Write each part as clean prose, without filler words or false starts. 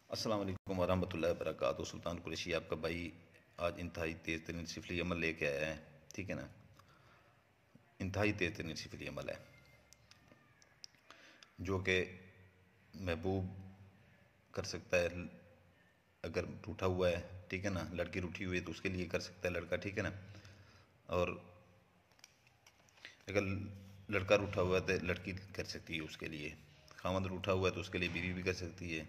अस्सलाम वालेकुम वरहमतुल्लाहि वबरकातुहू। सुल्तान कुरैशी आपका भाई आज इंतहाई तेज़ तरीन सिफली अमल लेके आया है। ठीक है ना, इंतहाई तेज़ तरीन सिफली अमल है जो कि महबूब कर सकता है। अगर रूठा हुआ है, ठीक है ना, लड़की रूठी हुई है तो उसके लिए कर सकता है लड़का, ठीक है ना। और अगर लड़का रूठा हुआ है तो लड़की कर सकती है उसके लिए। खामद रूठा हुआ है तो उसके लिए बीवी भी कर सकती है।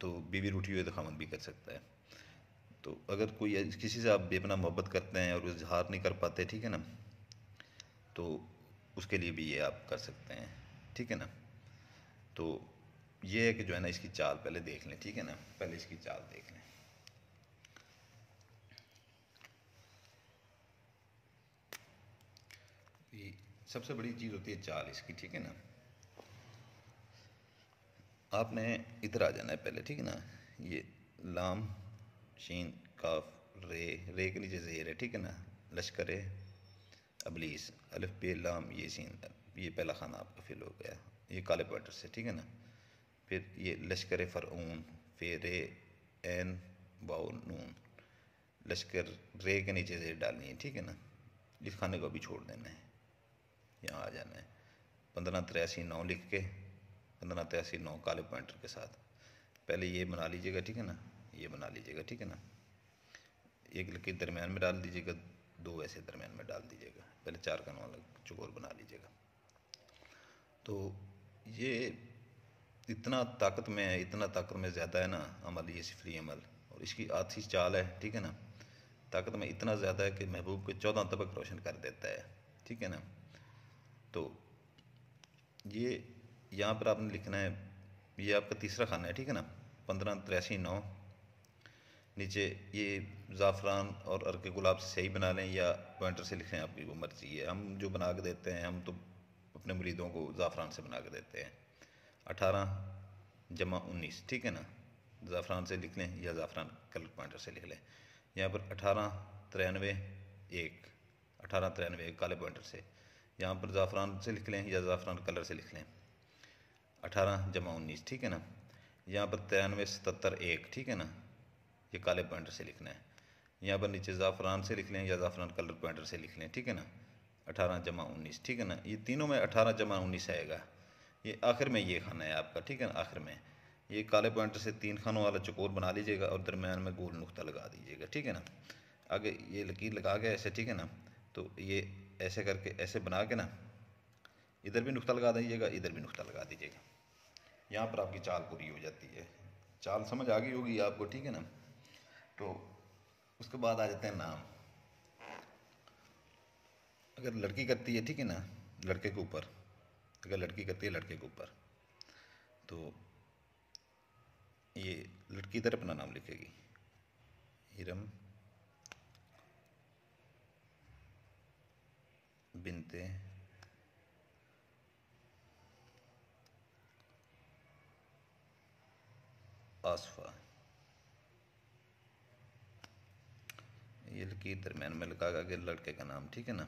तो बीवी रूठी हुई है तो खामद भी कर सकता है। तो अगर कोई किसी से आप बेपनाह मोहब्बत करते हैं और इजहार नहीं कर पाते, ठीक है ना, तो उसके लिए भी ये आप कर सकते हैं, ठीक है ना। तो ये है कि जो है ना, इसकी चाल पहले देख लें, ठीक है ना, पहले इसकी चाल देख लें। ये सबसे बड़ी चीज़ होती है चाल इसकी, ठीक है ना। आपने इधर आ जाना है पहले, ठीक है ना। ये लाम शीन काफ रे के नीचे ज़ेर है, ठीक है ना। लश्कर अबलीस अलिफ बे लाम ये सीन, ये पहला खाना आपका फिल हो गया, ये काले पॉइंटर से, ठीक है ना। फिर ये लश्कर फ़रऊन, फिर रे एन वाओ नून, लश्कर रे के नीचे ज़ेर डालनी है, ठीक है ना। इस खाने को भी छोड़ देना है, यहाँ आ जाना है। 1583 9 लिख के, 1583 9 काले पॉइंटर के साथ पहले ये बना लीजिएगा, ठीक है ना। ये बना लीजिएगा, ठीक है ना। एक लकीर दरमियान में डाल दीजिएगा, दो ऐसे दरमियान में डाल दीजिएगा, पहले 4 का 9 चौकोर बना लीजिएगा। तो ये इतना ताकत में है, इतना ताकत में ज़्यादा है ना अमल, ये सिफरी अमल। और इसकी आधी चाल है, ठीक है ना। ताकत में इतना ज़्यादा है कि महबूब के 14 तबक रोशन कर देता है, ठीक है ना। तो ये यहाँ पर आपने लिखना है, ये आपका तीसरा खाना है, ठीक है ना। 1583 9 नीचे ये ज़ाफ़रान और अर्क गुलाब से सही बना लें या पॉइंटर से लिखें, आपकी वो मर्ज़ी है। हम जो बना के देते हैं, हम तो अपने मुरीदों को ज़ाफ़रान से बना के देते हैं। 18 + 19, ठीक है ना। ज़ाफ़रान से लिख लें या ज़ाफ़रान कलर पॉइंटर से लिख लें। यहाँ पर 1893 1, 1893 काले पॉइंटर से, यहाँ पर ज़ाफ़रान से लिख लें या ज़ाफ़रान कलर से लिख लें। 18 + 19, ठीक है ना। यहाँ पर 93 77 1, ठीक है ना, ये काले पॉइंटर से लिखना है। यहाँ पर नीचे ज़ाफ़रान से लिख लें या ज़ाफ़रान कलर पॉइंटर से लिख लें, ठीक है ना। 18 + 19, ठीक है ना। ये तीनों में 18 + 19 आएगा। ये आखिर में ये खाना है आपका, ठीक है ना। आखिर में ये काले पॉइंटर से 3 खानों वाला चकोर बना लीजिएगा और दरमियान में गोल नुक्ता लगा दीजिएगा, ठीक है ना। आगे ये लकीर लगा के ऐसे, ठीक है ना। तो ये ऐसे करके ऐसे बना के ना, इधर भी नुक्ता लगा दीजिएगा, इधर भी नुक्ता लगा दीजिएगा। यहाँ पर आपकी चाल पूरी हो जाती है। चाल समझ आ गई होगी आपको, ठीक है ना। तो उसके बाद आ जाते हैं नाम। अगर लड़की करती है, ठीक है ना, लड़के के ऊपर, अगर लड़की करती है लड़के के ऊपर, तो ये लड़की इधर अपना नाम लिखेगी, हिरम बिनते आसफा। ये लकीर दरमियान में लगा के लड़के का नाम, ठीक है ना।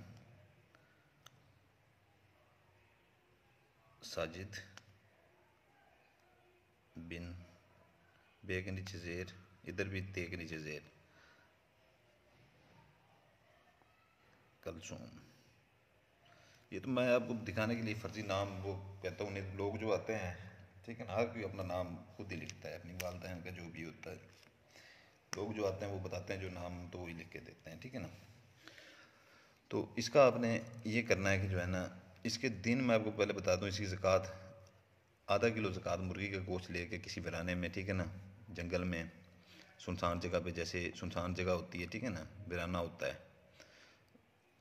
साजिद बिन, बे के नीचे ज़ेर, इधर भी ते के नीचे ज़ेर, कलसूम। ये तो मैं आपको दिखाने के लिए फर्जी नाम वो कहता हूँ, नहीं लोग जो आते हैं, ठीक है ना, हर कोई अपना नाम खुद ही लिखता है, अपनी वालदैन का जो भी होता है। लोग जो आते हैं वो बताते हैं जो नाम, तो वही लिख के देते हैं, ठीक है ना। तो इसका आपने ये करना है कि जो है ना, इसके दिन मैं आपको पहले बता दूँ, इसकी ज़कात आधा किलो ज़कात मुर्गी का गोश्त लेके किसी वीराने में, ठीक है ना, जंगल में सुनसान जगह पे, जैसे सुनसान जगह होती है, ठीक है ना, वीराना होता है,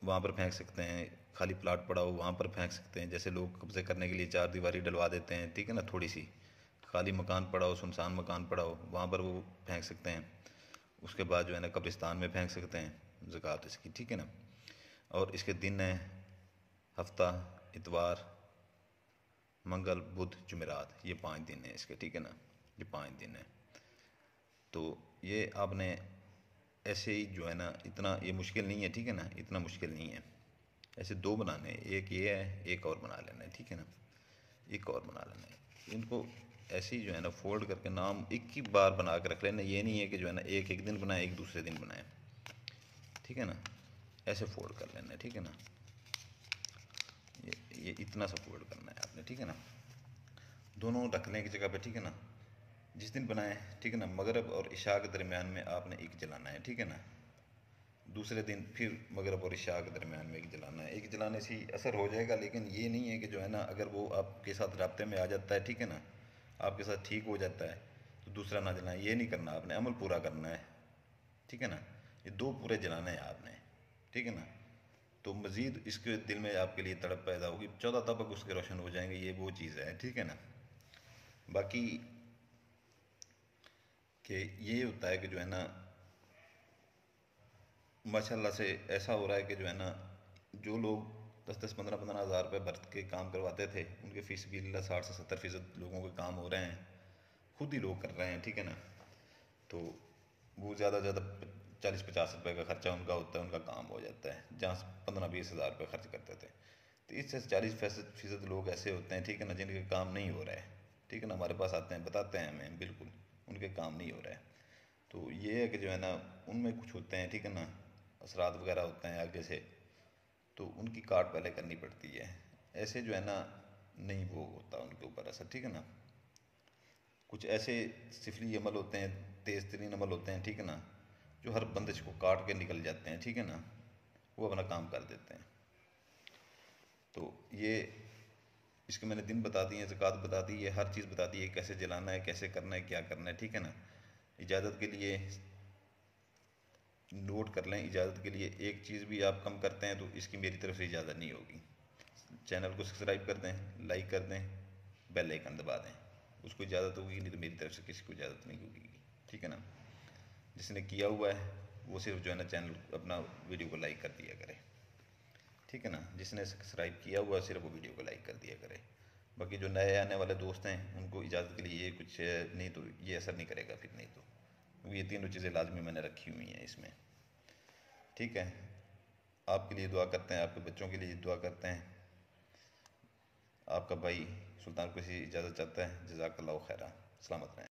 वहाँ पर फेंक सकते हैं। खाली प्लाट पड़ा हो वहाँ पर फेंक सकते हैं। जैसे लोग कब्ज़े करने के लिए चार दीवारी डलवा देते हैं, ठीक है ना, थोड़ी सी खाली मकान पड़ा हो, सुनसान मकान पड़ा हो, वहाँ पर वो फेंक सकते हैं। उसके बाद जो है ना, कब्रिस्तान में फेंक सकते हैं ज़कात इसकी, ठीक है ना। और इसके दिन है हफ्ता, इतवार, मंगल, बुध, जुमेरात, ये 5 दिन हैं इसके, ठीक है ना। ये 5 दिन है। तो ये आपने ऐसे ही जो है ना, इतना ये मुश्किल नहीं है, ठीक है ना, इतना मुश्किल नहीं है। ऐसे दो बनाने हैं, एक ये है, एक और बना लेना है, ठीक है ना, एक और बना लेना है। इनको ऐसे ही जो है ना फोल्ड करके नाम एक ही बार बना के रख लेना। ये नहीं है कि जो है ना एक एक दिन बनाए, एक दूसरे दिन बनाए, ठीक है ना। ऐसे फोल्ड कर लेना है, ठीक है ना। ये इतना सा फोल्ड करना है आपने, ठीक है ना। दोनों रख लें एक जगह पे, ठीक है ना। जिस दिन बनाए, ठीक है ना, मगरब और इशा के दरमियान में आपने एक जलाना है, ठीक है ना। दूसरे दिन फिर मगरब और इशा के दरमियान में एक जलाना है। एक जलाने से ही असर हो जाएगा, लेकिन ये नहीं है कि जो है ना अगर वो आपके साथ राब्ते में आ जाता है, ठीक है ना, आपके साथ ठीक हो जाता है तो दूसरा ना जलाएं। ये नहीं करना, आपने अमल पूरा करना है, ठीक है ना। ये दो पूरे जलाने हैं आपने, ठीक है ना। तो मज़ीद इसके दिल में आपके लिए तड़प पैदा होगी, 14 तबक उसके रोशन हो जाएंगे। ये वो चीज़ है, ठीक है ना। बाकी कि ये होता है कि जो है ना माशाल्लाह से ऐसा हो रहा है कि जो है ना जो लोग 10-10 15-15 हज़ार रुपये भर के काम करवाते थे, उनके फ़ीस भी 60 से 70% लोगों के काम हो रहे हैं, खुद ही लोग कर रहे हैं, ठीक है ना। तो वो ज़्यादा से ज़्यादा 40-50 रुपये का खर्चा उनका होता है, उनका काम हो जाता है, जहाँ 15-20 हज़ार रुपये खर्च करते थे। तो इससे 40% लोग ऐसे होते हैं, ठीक है ना, जिनके काम नहीं हो रहा है, ठीक है ना, हमारे पास आते हैं, बताते हैं हमें बिल्कुल उनके काम नहीं हो रहा है। तो ये है कि जो है ना उनमें कुछ होते हैं, ठीक है ना, असरात वगैरह होते हैं आगे से, तो उनकी काट पहले करनी पड़ती है। ऐसे जो है ना नहीं वो होता उनके ऊपर असर, ठीक है ना। कुछ ऐसे सिफली अमल होते हैं, तेज़ तरीन अमल होते हैं, ठीक है ना, जो हर बंदिश को काट के निकल जाते हैं, ठीक है ना, वो अपना काम कर देते हैं। तो ये इसके मैंने दिन बता दिए, ज़कात बता दी है, हर चीज़ बता दी है, कैसे जलाना है, कैसे करना है, क्या करना है, ठीक है ना। इजाज़त के लिए नोट कर लें, इजाज़त के लिए एक चीज़ भी आप कम करते हैं तो इसकी मेरी तरफ से इजाज़त नहीं होगी। चैनल को सब्सक्राइब कर दें, लाइक कर दें, बेल आइकन दबा दें, उसको इजाज़त होगी, नहीं तो मेरी तरफ से किसी को इजाज़त नहीं होगी, ठीक है ना। जिसने किया हुआ है वो सिर्फ जो है ना चैनल अपना वीडियो को लाइक कर दिया करे, ठीक है ना। जिसने सब्सक्राइब किया हुआ है सिर्फ वो वीडियो को लाइक कर दिया करे। बाकी जो नए आने वाले दोस्त हैं उनको इजाज़त के लिए ये कुछ नहीं तो ये असर नहीं करेगा फिर, नहीं तो ये तीनों चीज़ें लाजमी मैंने रखी हुई हैं इसमें, ठीक है। आपके लिए दुआ करते हैं, आपके बच्चों के लिए दुआ करते हैं। आपका भाई सुल्तान को इसी इजाज़त चाहता है। जज़ाकल्लाहु खैरा, सलामत रहें।